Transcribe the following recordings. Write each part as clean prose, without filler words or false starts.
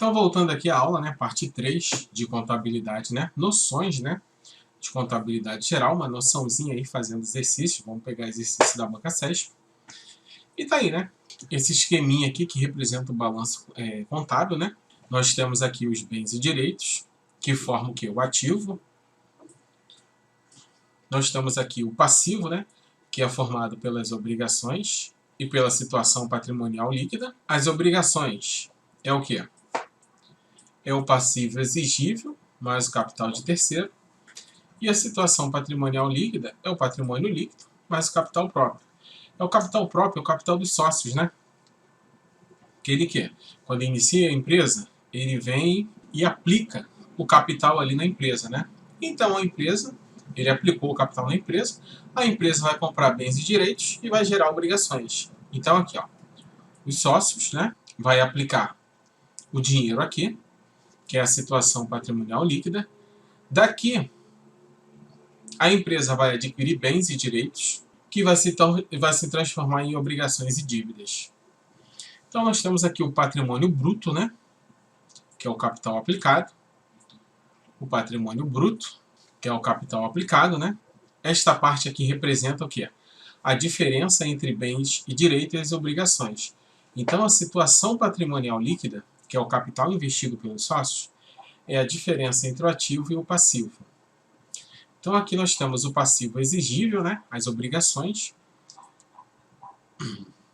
Então, voltando aqui à aula, né, parte 3 de contabilidade, né, noções, né, de contabilidade geral, uma noçãozinha aí fazendo exercício. Vamos pegar exercício da banca CESP. E tá aí, né, esse esqueminha aqui que representa o balanço contábil, né. Nós temos aqui os bens e direitos, que formam o quê? O ativo. Nós temos aqui o passivo, né, que é formado pelas obrigações e pela situação patrimonial líquida. As obrigações é o quê? É o passivo exigível, mais o capital de terceiro. E a situação patrimonial líquida é o patrimônio líquido, mais o capital próprio. É o capital próprio, é o capital dos sócios, né? Que ele quer. Quando inicia a empresa, ele vem e aplica o capital ali na empresa, né? Então a empresa, ele aplicou o capital na empresa, a empresa vai comprar bens e direitos e vai gerar obrigações. Então aqui, ó, os sócios, né, vai aplicar o dinheiro aqui, que é a situação patrimonial líquida. Daqui, a empresa vai adquirir bens e direitos que vai se transformar em obrigações e dívidas. Então nós temos aqui o patrimônio bruto, né, que é o capital aplicado. O patrimônio bruto, que é o capital aplicado, né? Esta parte aqui representa o quê? A diferença entre bens e direitos e as obrigações. Então a situação patrimonial líquida, que é o capital investido pelos sócios, é a diferença entre o ativo e o passivo. Então aqui nós temos o passivo exigível, né? As obrigações.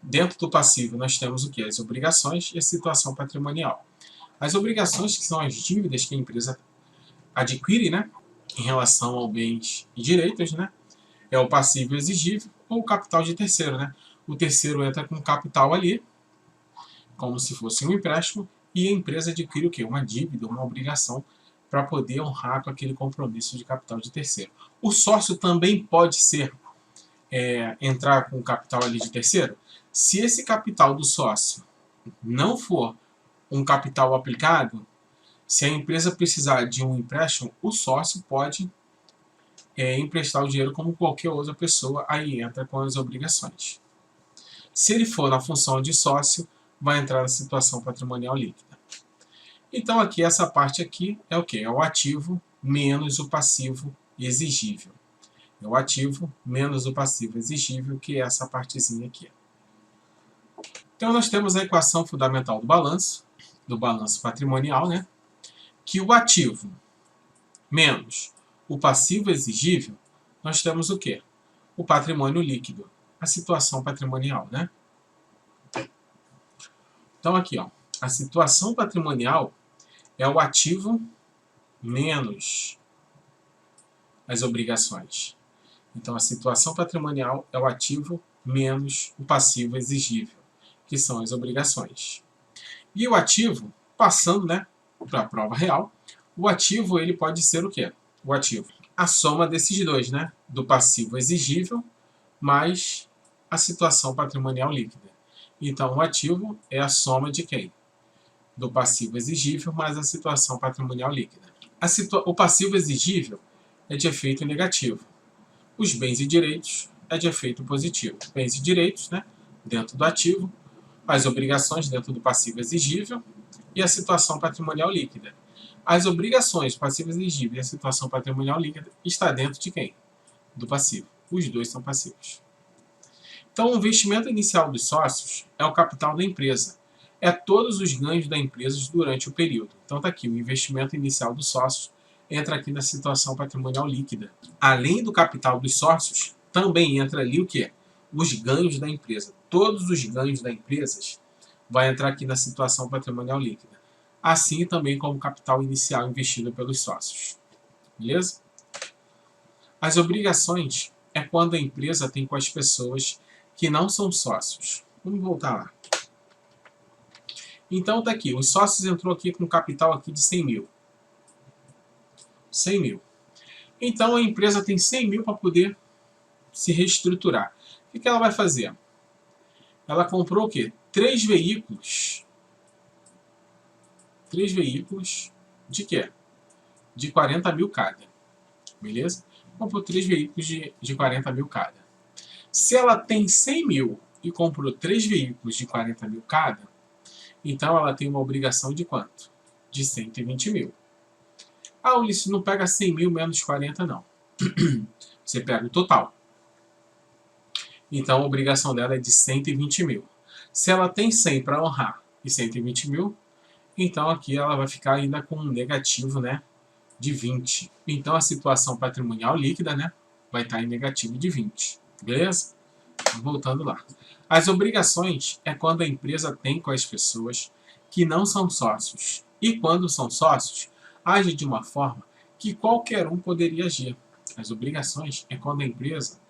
Dentro do passivo nós temos o que? As obrigações e a situação patrimonial. As obrigações, que são as dívidas que a empresa adquire, né, em relação aos bens e direitos, né, é o passivo exigível ou o capital de terceiro, né. O terceiro entra com capital ali, como se fosse um empréstimo, e a empresa adquire o quê? Uma dívida, uma obrigação, para poder honrar com aquele compromisso de capital de terceiro. O sócio também pode ser entrar com capital ali de terceiro. Se esse capital do sócio não for um capital aplicado, se a empresa precisar de um empréstimo, o sócio pode emprestar o dinheiro como qualquer outra pessoa, aí entra com as obrigações. Se ele for na função de sócio, vai entrar na situação patrimonial líquida. Então aqui, essa parte aqui é o quê? É o ativo menos o passivo exigível. É o ativo menos o passivo exigível, que é essa partezinha aqui. Então nós temos a equação fundamental do balanço patrimonial, né? Que o ativo menos o passivo exigível, nós temos o quê? O patrimônio líquido, a situação patrimonial, né? Então aqui, ó, a situação patrimonial é o ativo menos as obrigações. Então a situação patrimonial é o ativo menos o passivo exigível, que são as obrigações. E o ativo, passando, né, para a prova real, o ativo ele pode ser o quê? O ativo, a soma desses dois, né, do passivo exigível mais a situação patrimonial líquida. Então o ativo é a soma de quem? Do passivo exigível mais a situação patrimonial líquida. O passivo exigível é de efeito negativo. Os bens e direitos é de efeito positivo. Bens e direitos, né, dentro do ativo, as obrigações dentro do passivo exigível e a situação patrimonial líquida. As obrigações, passivo exigível e a situação patrimonial líquida está dentro de quem? Do passivo. Os dois são passivos. Então, o investimento inicial dos sócios é o capital da empresa. É todos os ganhos da empresa durante o período. Então, está aqui, o investimento inicial dos sócios entra aqui na situação patrimonial líquida. Além do capital dos sócios, também entra ali o quê? Os ganhos da empresa. Todos os ganhos da empresa vai entrar aqui na situação patrimonial líquida. Assim também como o capital inicial investido pelos sócios. Beleza? As obrigações é quando a empresa tem com as pessoas que não são sócios. Vamos voltar lá. Então tá aqui, os sócios entrou aqui com um capital aqui de 100 mil. 100 mil. Então a empresa tem 100 mil para poder se reestruturar. O que ela vai fazer? Ela comprou o quê? 3 veículos. 3 veículos de quê? De 40 mil cada. Beleza? Comprou 3 veículos de 40 mil cada. Se ela tem 100 mil e comprou 3 veículos de 40 mil cada, então ela tem uma obrigação de quanto? de 120 mil. Ah, Ulisses, não pega 100 mil menos 40, não. Você pega o total. Então, a obrigação dela é de 120 mil. Se ela tem 100 para honrar e 120 mil, então aqui ela vai ficar ainda com um negativo, né, de 20. Então, a situação patrimonial líquida, né, vai estar em negativo de 20. Beleza? Voltando lá. As obrigações é quando a empresa tem com as pessoas que não são sócios. E quando são sócios, age de uma forma que qualquer um poderia agir. As obrigações é quando a empresa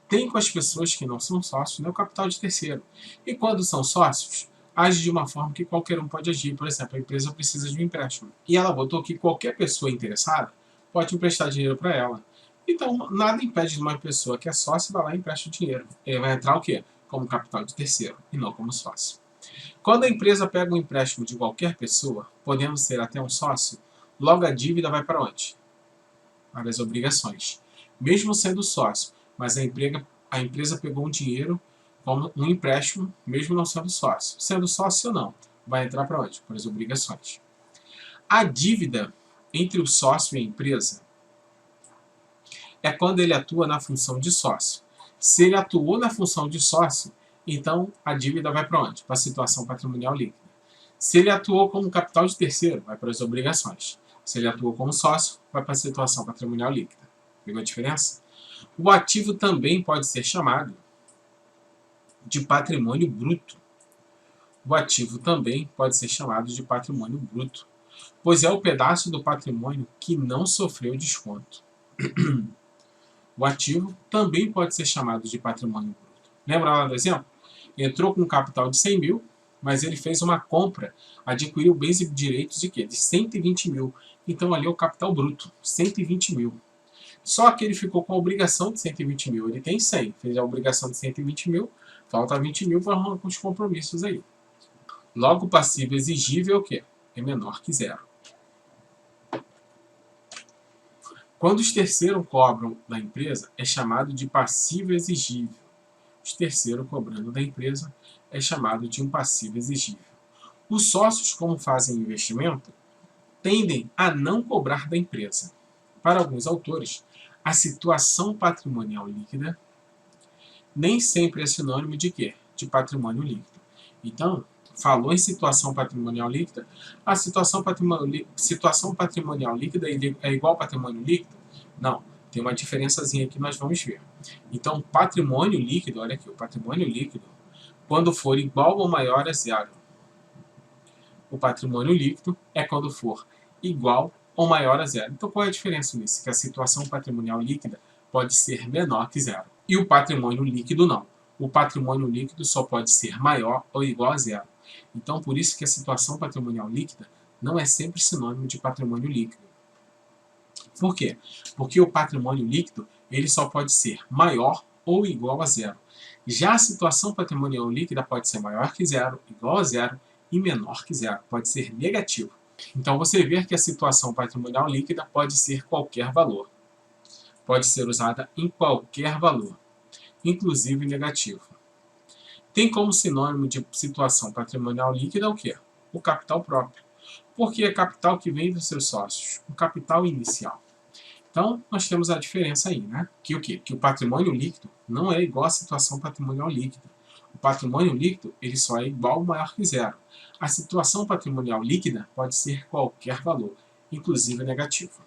tem com as pessoas que não são sócios, né, o capital de terceiro. E quando são sócios, age de uma forma que qualquer um pode agir. Por exemplo, a empresa precisa de um empréstimo. E ela botou que qualquer pessoa interessada pode emprestar dinheiro para ela. Então, nada impede de uma pessoa que é sócia vai lá e empresta o dinheiro. Ele vai entrar o quê? Como capital de terceiro, e não como sócio. Quando a empresa pega um empréstimo de qualquer pessoa, podendo ser até um sócio, logo a dívida vai para onde? Para as obrigações. Mesmo sendo sócio, mas a empresa pegou um dinheiro como um empréstimo, mesmo não sendo sócio. Sendo sócio ou não, vai entrar para onde? Para as obrigações. A dívida entre o sócio e a empresa é quando ele atua na função de sócio. Se ele atuou na função de sócio, então a dívida vai para onde? Para a situação patrimonial líquida. Se ele atuou como capital de terceiro, vai para as obrigações. Se ele atuou como sócio, vai para a situação patrimonial líquida. Pegou a diferença? O ativo também pode ser chamado de patrimônio bruto. O ativo também pode ser chamado de patrimônio bruto, pois é o pedaço do patrimônio que não sofreu desconto. O ativo também pode ser chamado de patrimônio bruto. Lembra lá do exemplo? Entrou com um capital de 100 mil, mas ele fez uma compra, adquiriu bens e direitos de quê? De 120 mil. Então ali é o capital bruto, 120 mil. Só que ele ficou com a obrigação de 120 mil. Ele tem 100, fez a obrigação de 120 mil, falta 20 mil para arrumar com os compromissos aí. Logo, o passivo exigível é o quê? É menor que zero. Quando os terceiros cobram da empresa, é chamado de passivo exigível. Os terceiros cobrando da empresa é chamado de um passivo exigível. Os sócios, como fazem investimento, tendem a não cobrar da empresa. Para alguns autores, a situação patrimonial líquida nem sempre é sinônimo de quê? De patrimônio líquido. Então, falou em situação patrimonial líquida, a situação patrimonial líquida é igual ao patrimônio líquido? Não, tem uma diferençazinha que nós vamos ver. Então, patrimônio líquido, olha aqui, o patrimônio líquido, quando for igual ou maior a zero. O patrimônio líquido é quando for igual ou maior a zero. Então, qual é a diferença nisso? Que a situação patrimonial líquida pode ser menor que zero. E o patrimônio líquido não. O patrimônio líquido só pode ser maior ou igual a zero. Então, por isso que a situação patrimonial líquida não é sempre sinônimo de patrimônio líquido. Por quê? Porque o patrimônio líquido ele só pode ser maior ou igual a zero. Já a situação patrimonial líquida pode ser maior que zero, igual a zero e menor que zero. Pode ser negativo. Então, você vê que a situação patrimonial líquida pode ser qualquer valor. Pode ser usada em qualquer valor, inclusive negativo. Tem como sinônimo de situação patrimonial líquida o quê? O capital próprio. Porque é capital que vem dos seus sócios, o capital inicial. Então, nós temos a diferença aí, né? Que o quê? Que o patrimônio líquido não é igual à situação patrimonial líquida. O patrimônio líquido ele só é igual ou maior que zero. A situação patrimonial líquida pode ser qualquer valor, inclusive negativo.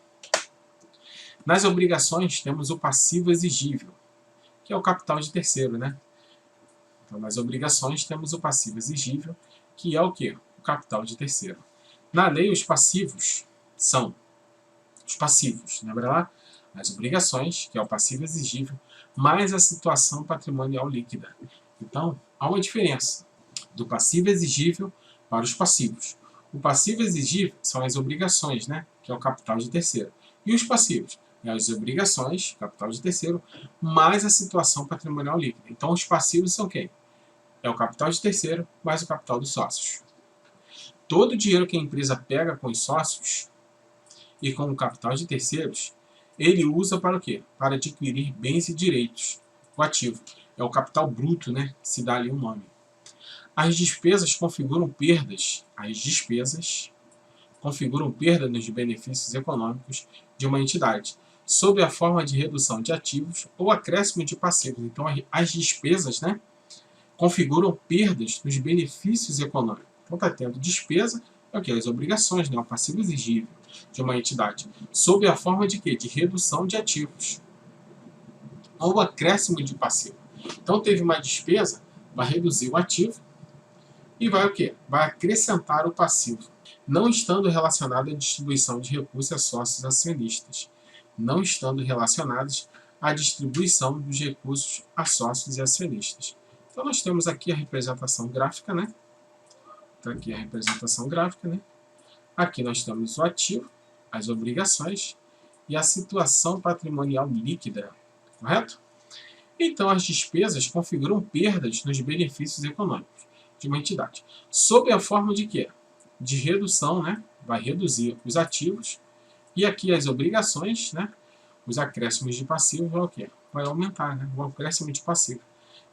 Nas obrigações, temos o passivo exigível, que é o capital de terceiro, né? Então, nas obrigações, temos o passivo exigível, que é o quê? O capital de terceiro. Na lei, os passivos são os passivos, lembra lá? As obrigações, que é o passivo exigível, mais a situação patrimonial líquida. Então, há uma diferença do passivo exigível para os passivos. O passivo exigível são as obrigações, né? Que é o capital de terceiro. E os passivos? As obrigações, capital de terceiro, mais a situação patrimonial líquida. Então, os passivos são quem? É o capital de terceiro mais o capital dos sócios. Todo o dinheiro que a empresa pega com os sócios e com o capital de terceiros, ele usa para o quê? Para adquirir bens e direitos. O ativo é o capital bruto, né? Que se dá ali um nome. As despesas configuram perdas. As despesas configuram perda nos benefícios econômicos de uma entidade, sob a forma de redução de ativos ou acréscimo de passivos. Então, as despesas, né, configuram perdas nos benefícios econômicos. Então, está tendo despesa, é o que? As obrigações, né, o passivo exigível de uma entidade, sob a forma de quê? De redução de ativos ou acréscimo de passivo. Então, teve uma despesa, vai reduzir o ativo e vai o quê? Vai acrescentar o passivo, não estando relacionado à distribuição de recursos a sócios acionistas, não estando relacionados à distribuição dos recursos a sócios e acionistas. Então, nós temos aqui a representação gráfica, né? Então, aqui a representação gráfica, né? Aqui nós temos o ativo, as obrigações e a situação patrimonial líquida, correto? Então, as despesas configuram perdas nos benefícios econômicos de uma entidade, sob a forma de quê? De redução, né? Vai reduzir os ativos, e aqui as obrigações, né? Os acréscimos de passivo vai o quê? Vai aumentar, né? O acréscimo de passivo,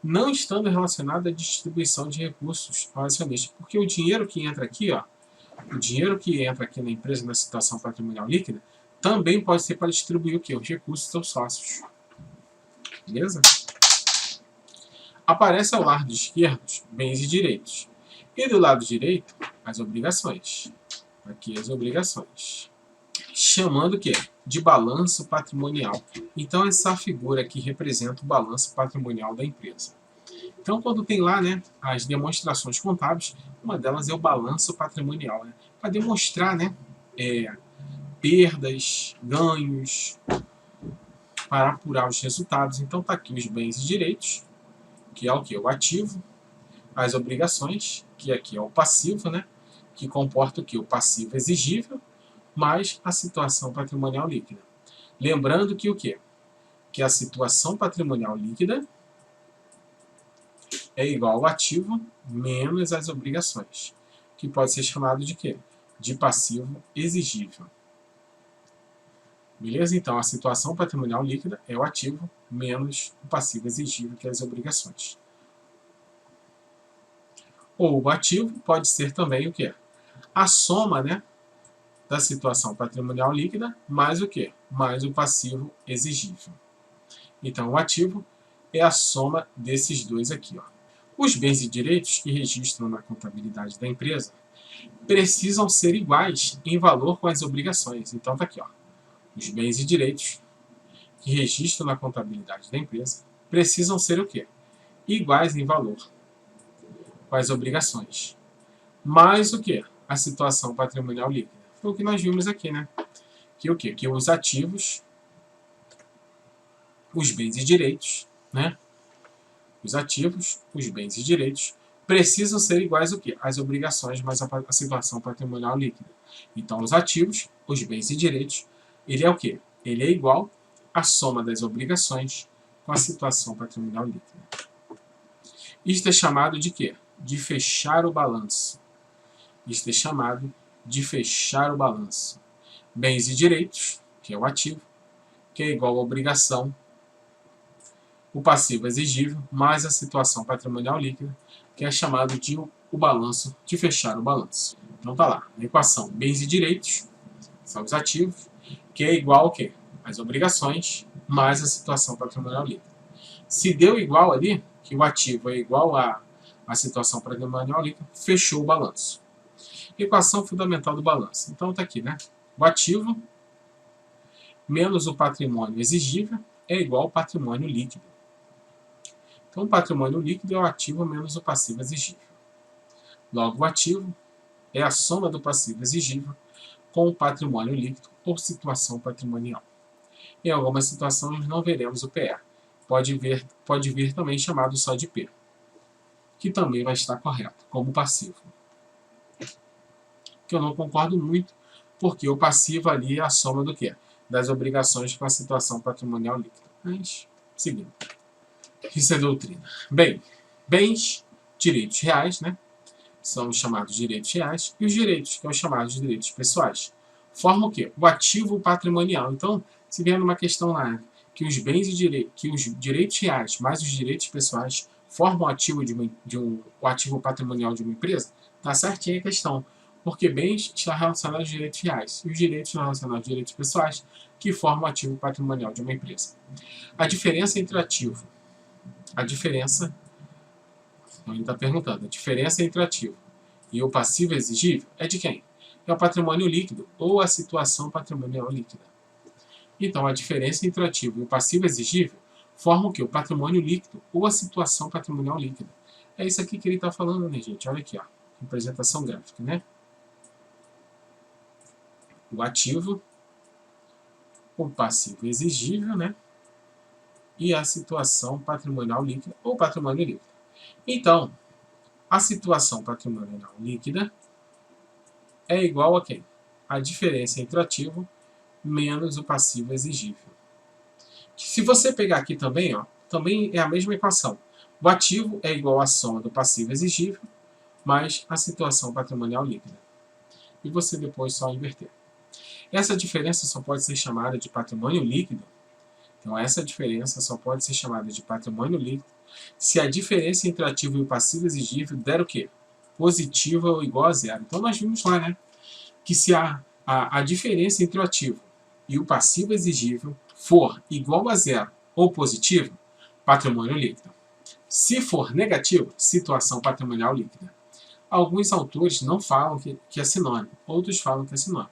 não estando relacionado à distribuição de recursos ao acionista, porque o dinheiro que entra aqui, ó, o dinheiro que entra aqui na empresa na situação patrimonial líquida, também pode ser para distribuir o quê? Os recursos aos sócios. Beleza? Aparece ao lado esquerdo bens e direitos. E do lado direito, as obrigações. Aqui as obrigações. Chamando o quê? De balanço patrimonial. Então, essa figura aqui representa o balanço patrimonial da empresa. Então, quando tem lá, né, as demonstrações contábeis, uma delas é o balanço patrimonial, né, para demonstrar, né, perdas, ganhos, para apurar os resultados. Então, está aqui os bens e direitos, que é o que? O ativo, as obrigações, que aqui é o passivo, né, que comporta o que? O passivo exigível, mais a situação patrimonial líquida. Lembrando que o quê? Que a situação patrimonial líquida é igual ao ativo menos as obrigações, que pode ser chamado de quê? De passivo exigível. Beleza? Então, a situação patrimonial líquida é o ativo menos o passivo exigível, que é as obrigações. Ou o ativo pode ser também o quê? A soma, né, da situação patrimonial líquida mais o quê? Mais o passivo exigível. Então, o ativo é a soma desses dois aqui, ó. Os bens e direitos que registram na contabilidade da empresa precisam ser iguais em valor com as obrigações. Então, tá aqui, ó. Os bens e direitos que registram na contabilidade da empresa precisam ser o quê? Iguais em valor com as obrigações. Mais o quê? A situação patrimonial líquida. Foi o que nós vimos aqui, né? Que o quê? Que os ativos, os bens e direitos, né? Os ativos, os bens e direitos precisam ser iguais ao quê? Às obrigações mais a situação patrimonial líquida. Então, os ativos, os bens e direitos, ele é o quê? Ele é igual à soma das obrigações com a situação patrimonial líquida. Isto é chamado de quê? De fechar o balanço. Isto é chamado de fechar o balanço. Bens e direitos, que é o ativo, que é igual à obrigação, o passivo exigível, mais a situação patrimonial líquida, que é chamado de o balanço, de fechar o balanço. Então tá lá, na equação bens e direitos, são os ativos, que é igual ao quê? As obrigações, mais a situação patrimonial líquida. Se deu igual ali, que o ativo é igual à situação patrimonial líquida, fechou o balanço. Equação fundamental do balanço. Então tá aqui, né? O ativo menos o patrimônio exigível é igual ao patrimônio líquido. Então, o patrimônio líquido é o ativo menos o passivo exigível. Logo, o ativo é a soma do passivo exigível com o patrimônio líquido ou situação patrimonial. Em algumas situações, não veremos o PE. Pode vir também chamado só de P, que também vai estar correto, como passivo. Que eu não concordo muito, porque o passivo ali é a soma do quê? Das obrigações com a situação patrimonial líquida. Mas, seguindo. Isso é doutrina. Bem, bens, direitos reais, né? São os chamados direitos reais, e os direitos, que são os chamados direitos pessoais. Formam o quê? O ativo patrimonial. Então, se vier numa questão lá, que os bens e direitos, que os direitos reais mais os direitos pessoais formam o ativo, o ativo patrimonial de uma empresa, tá certinho a questão. porque bens está relacionado aos direitos reais, e os direitos estão relacionados aos direitos pessoais, que formam o ativo patrimonial de uma empresa. A diferença entre ativo, a diferença, então ele está perguntando, a diferença entre ativo e o passivo exigível é de quem? É o patrimônio líquido ou a situação patrimonial líquida. Então, a diferença entre o ativo e o passivo exigível forma o quê? O patrimônio líquido ou a situação patrimonial líquida. É isso aqui que ele está falando, né, gente? Olha aqui, ó, representação gráfica, né? O ativo, o passivo exigível, né? E a situação patrimonial líquida ou patrimônio líquido. Então, a situação patrimonial líquida é igual a quem? A diferença entre o ativo menos o passivo exigível. Se você pegar aqui também, ó, também é a mesma equação. O ativo é igual à soma do passivo exigível mais a situação patrimonial líquida. E você depois só inverter. Essa diferença só pode ser chamada de patrimônio líquido. Então, essa diferença só pode ser chamada de patrimônio líquido se a diferença entre o ativo e o passivo exigível der o quê? Positiva ou igual a zero. Então, nós vimos lá, né? Que se a diferença entre o ativo e o passivo exigível for igual a zero ou positivo, patrimônio líquido. Se for negativo, situação patrimonial líquida. Alguns autores não falam que é sinônimo, outros falam que é sinônimo.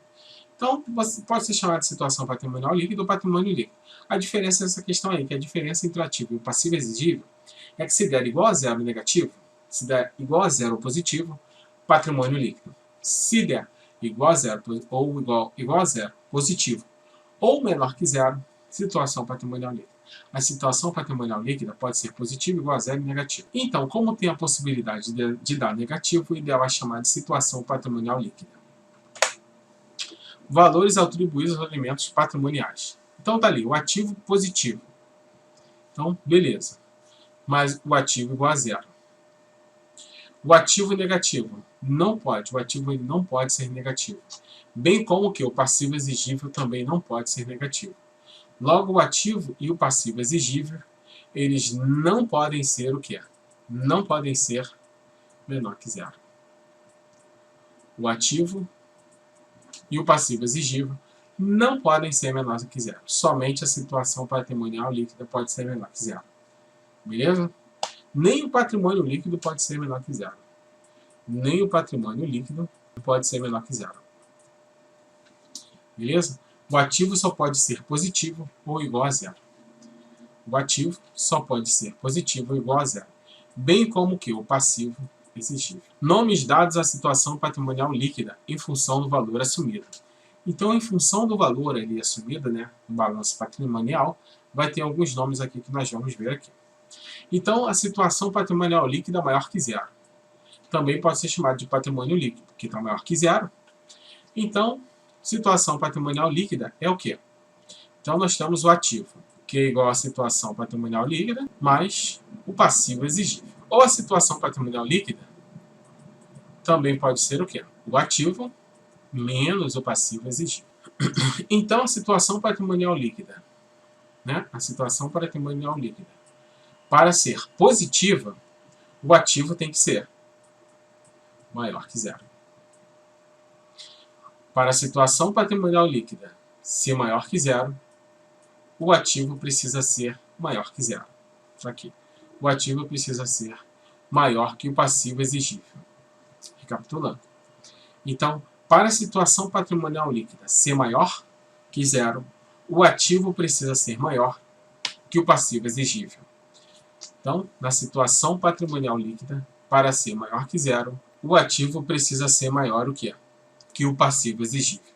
Então, pode ser chamado de situação patrimonial líquida ou patrimônio líquido. A diferença nessa questão aí, que a diferença entre o ativo e o passivo exigível, é que se der igual a zero negativo, se der igual a zero positivo, patrimônio líquido. Se der igual a zero ou igual a zero positivo ou menor que zero, situação patrimonial líquida. A situação patrimonial líquida pode ser positiva, igual a zero e negativo. Então, como tem a possibilidade de dar negativo, o ideal é chamar de situação patrimonial líquida. Valores atribuídos aos elementos patrimoniais. Então, tá ali, o ativo positivo. Então, beleza. Mas o ativo igual a zero. O ativo negativo. Não pode. O ativo ele não pode ser negativo. Bem como que o passivo exigível também não pode ser negativo. Logo, o ativo e o passivo exigível, eles não podem ser o quê? Não podem ser menor que zero. O ativo e o passivo exigível não podem ser menor que zero. Somente a situação patrimonial líquida pode ser menor que zero. Beleza? Nem o patrimônio líquido pode ser menor que zero. Nem o patrimônio líquido pode ser menor que zero. Beleza? O ativo só pode ser positivo ou igual a zero. O ativo só pode ser positivo ou igual a zero. Bem como que o passivo exigível. Nomes dados à situação patrimonial líquida em função do valor assumido. Então, em função do valor ali assumido, né, no balanço patrimonial, vai ter alguns nomes aqui que nós vamos ver aqui. Então, a situação patrimonial líquida maior que zero. Também pode ser chamada de patrimônio líquido, que está maior que zero. Então, situação patrimonial líquida é o quê? Então, nós temos o ativo, que é igual à situação patrimonial líquida, mais o passivo exigível. Ou a situação patrimonial líquida também pode ser o quê? O ativo menos o passivo exigível. Então, a situação patrimonial líquida, né? A situação patrimonial líquida, para ser positiva, o ativo tem que ser maior que zero. Para a situação patrimonial líquida ser maior que zero, o ativo precisa ser maior que zero. Aqui. O ativo precisa ser maior que o passivo exigível. Recapitulando. Então, para a situação patrimonial líquida ser maior que zero, o ativo precisa ser maior que o passivo exigível. Então, na situação patrimonial líquida, para ser maior que zero, o ativo precisa ser maior o quê? Que o passivo exigível.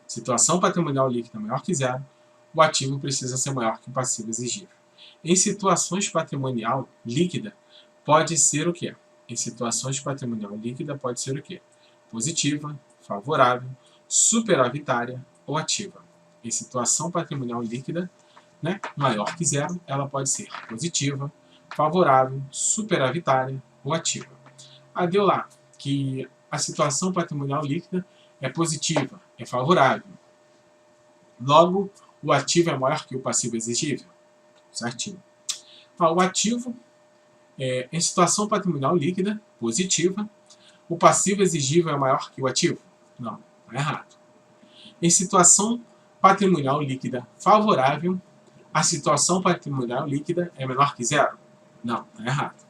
Situação patrimonial líquida maior que zero, o ativo precisa ser maior que o passivo exigível. Em situações patrimonial líquida, pode ser o quê? Em situações patrimonial líquida pode ser o quê? Positiva, favorável, superavitária ou ativa. Em situação patrimonial líquida, né, maior que zero, ela pode ser positiva, favorável, superavitária ou ativa. Aí deu lá que a situação patrimonial líquida é positiva, é favorável. Logo, o ativo é maior que o passivo exigível? Certinho. O ativo, em situação patrimonial líquida, positiva, o passivo exigível é maior que o ativo? Não, está errado. Em situação patrimonial líquida favorável, a situação patrimonial líquida é menor que zero? Não, está errado.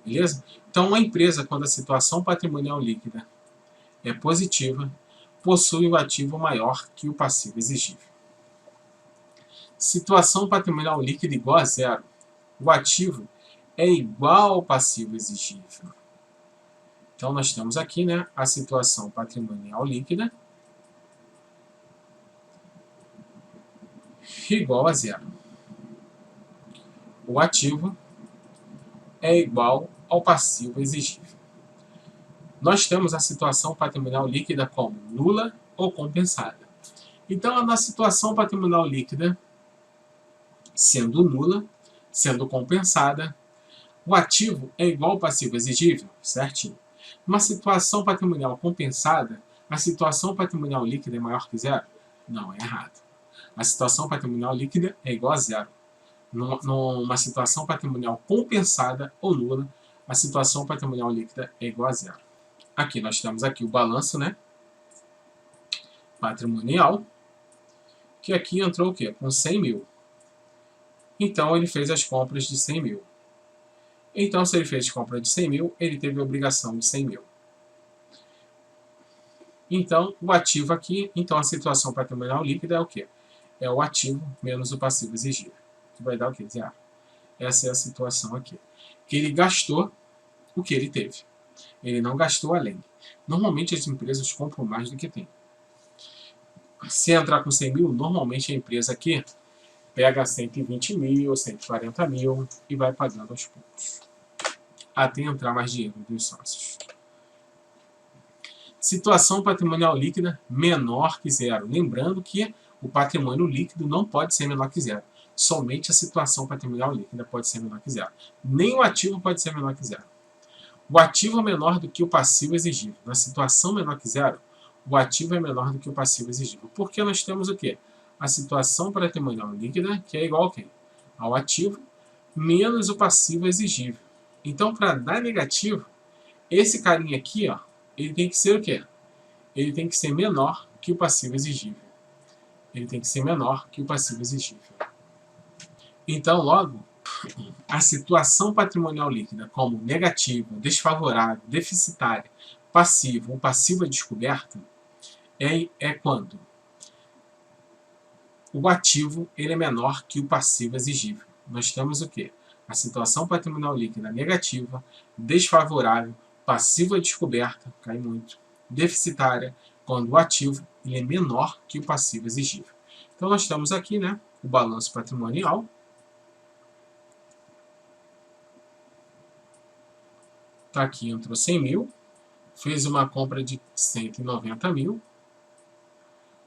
Beleza? Então, uma empresa, quando a situação patrimonial líquida é positiva, possui o ativo maior que o passivo exigível. Situação patrimonial líquida igual a zero. O ativo é igual ao passivo exigível. Então, nós temos aqui, né, a situação patrimonial líquida igual a zero. O ativo é igual ao passivo exigível. Nós temos a situação patrimonial líquida como nula ou compensada. Então, na situação patrimonial líquida, sendo nula, sendo compensada, o ativo é igual ao passivo exigível, certinho. Numa situação patrimonial compensada, a situação patrimonial líquida é maior que zero? Não, é errado. A situação patrimonial líquida é igual a zero. Numa situação patrimonial compensada ou nula, a situação patrimonial líquida é igual a zero. Aqui nós temos aqui o balanço, né, patrimonial, que aqui entrou o quê? Com 100 mil. Então ele fez as compras de 100 mil. Então, se ele fez compra de 100 mil, ele teve a obrigação de 100 mil. Então, o ativo aqui, então a situação patrimonial líquida é o quê? É o ativo menos o passivo exigível. Que vai dar o quê? Zero. Essa é a situação aqui. Que ele gastou o que ele teve. Ele não gastou além. Normalmente as empresas compram mais do que tem. Se entrar com 100 mil, normalmente a empresa aqui pega 120 mil, 140 mil e vai pagando aos poucos, até entrar mais dinheiro dos sócios. Situação patrimonial líquida menor que zero. Lembrando que o patrimônio líquido não pode ser menor que zero. Somente a situação patrimonial líquida pode ser menor que zero. Nem o ativo pode ser menor que zero. O ativo é menor do que o passivo exigível. Na situação menor que zero, o ativo é menor do que o passivo exigível. Porque nós temos o quê? A situação patrimonial líquida, que é igual a quem? Ao ativo, menos o passivo exigível. Então, para dar negativo, esse carinha aqui, ó, ele tem que ser o quê? Ele tem que ser menor que o passivo exigível. Ele tem que ser menor que o passivo exigível. Então, logo, a situação patrimonial líquida como negativa, desfavorável, deficitária, passiva ou passiva descoberta é quando o ativo ele é menor que o passivo exigível. Nós temos o quê? A situação patrimonial líquida negativa, desfavorável, passiva descoberta, cai muito, deficitária, quando o ativo ele é menor que o passivo exigível. Então nós temos aqui, né, o balanço patrimonial. Tá aqui, entrou 100 mil, fez uma compra de 190 mil,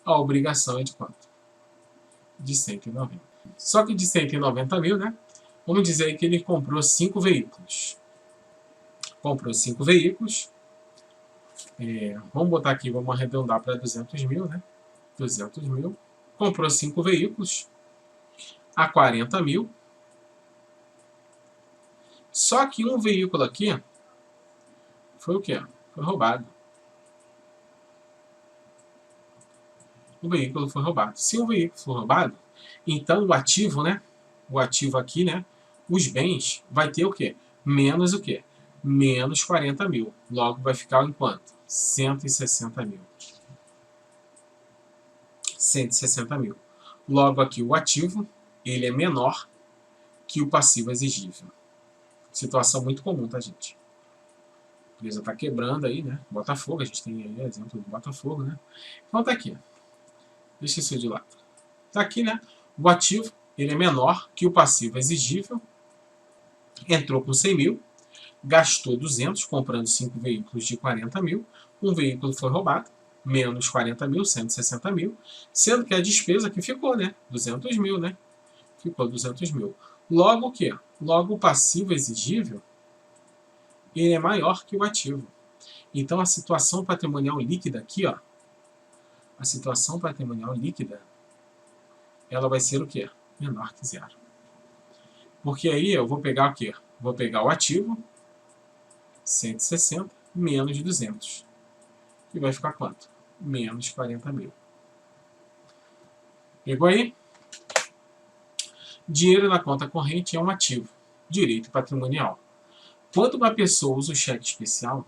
a obrigação é de quanto? De 190. Só que de 190 mil, né? Vamos dizer aí que ele comprou 5 veículos. Comprou 5 veículos. Vamos botar aqui, vamos arredondar para 200 mil, né? 200 mil. Comprou 5 veículos a 40 mil. Só que um veículo aqui foi o quê? Foi roubado. O veículo foi roubado. Se o veículo for roubado, então o ativo, né? O ativo aqui, né? Os bens vai ter o quê? Menos o quê? Menos 40 mil. Logo vai ficar em quanto? 160 mil. 160 mil. Logo aqui o ativo, ele é menor que o passivo exigível. Situação muito comum, tá, gente? A empresa tá quebrando aí, né? Botafogo, a gente tem aí exemplo do Botafogo, né? Então tá aqui. Deixa isso de lado. Tá aqui, né? O ativo, ele é menor que o passivo exigível. Entrou com 100 mil, gastou 200, comprando 5 veículos de 40 mil. Um veículo foi roubado, menos 40 mil, 160 mil. Sendo que a despesa que ficou, né? 200 mil, né? Ficou 200 mil. Logo o quê? Logo o passivo exigível, ele é maior que o ativo. Então a situação patrimonial líquida aqui, ó. A situação patrimonial líquida, ela vai ser o quê? Menor que zero. Porque aí eu vou pegar o quê? Vou pegar o ativo, 160, menos 200. E vai ficar quanto? Menos 40 mil. Pegou aí? Dinheiro na conta corrente é um ativo, direito patrimonial. Quando uma pessoa usa o cheque especial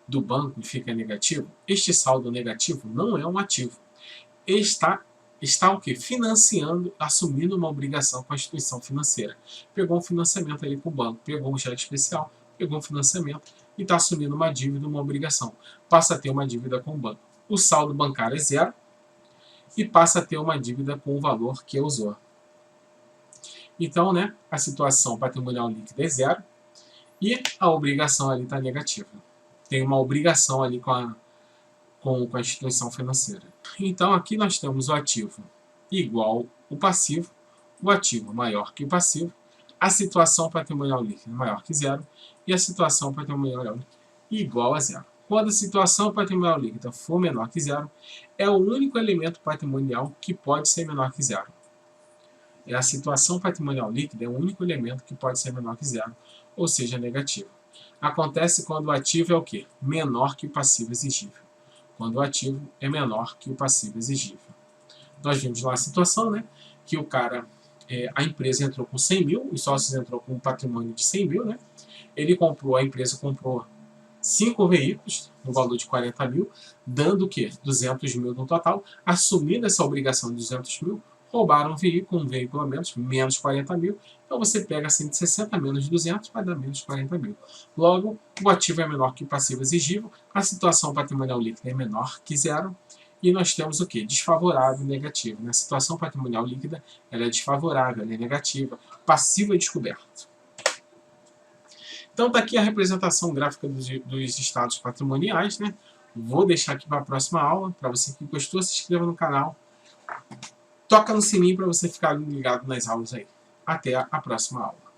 do banco e fica negativo, este saldo negativo não é um ativo. Está o quê? Financiando, assumindo uma obrigação com a instituição financeira. Pegou um financiamento ali com o banco, pegou um cheque especial, pegou um financiamento e está assumindo uma dívida, uma obrigação. Passa a ter uma dívida com o banco. O saldo bancário é zero e passa a ter uma dívida com o valor que usou. Então, né, a situação patrimonial líquida é zero e a obrigação ali está negativa. Tem uma obrigação ali com a instituição financeira. Então, aqui nós temos o ativo igual o passivo, o ativo maior que o passivo, a situação patrimonial líquida maior que zero e a situação patrimonial líquida igual a zero. Quando a situação patrimonial líquida for menor que zero, é o único elemento patrimonial que pode ser menor que zero. A situação patrimonial líquida é o único elemento que pode ser menor que zero, ou seja, negativo. Acontece quando o ativo é o quê? Menor que o passivo exigível. Quando o ativo é menor que o passivo exigível. Nós vimos lá a situação, né? Que o cara, a empresa entrou com 100 mil, os sócios entrou com um patrimônio de 100 mil, né? A empresa comprou 5 veículos, no valor de 40 mil, dando o quê? 200 mil no total. Assumindo essa obrigação de 200 mil, roubaram um veículo a menos 40 mil. Então você pega 160 menos 200, vai dar menos 40 mil. Logo, o ativo é menor que o passivo exigível, a situação patrimonial líquida é menor que zero, e nós temos o quê? Desfavorável e negativo. A situação patrimonial líquida ela é desfavorável, ela é negativa, passivo é descoberto. Então está aqui a representação gráfica dos estados patrimoniais, né? Vou deixar aqui para a próxima aula. Para você que gostou, se inscreva no canal. Toca no sininho para você ficar ligado nas aulas aí. Até a próxima aula.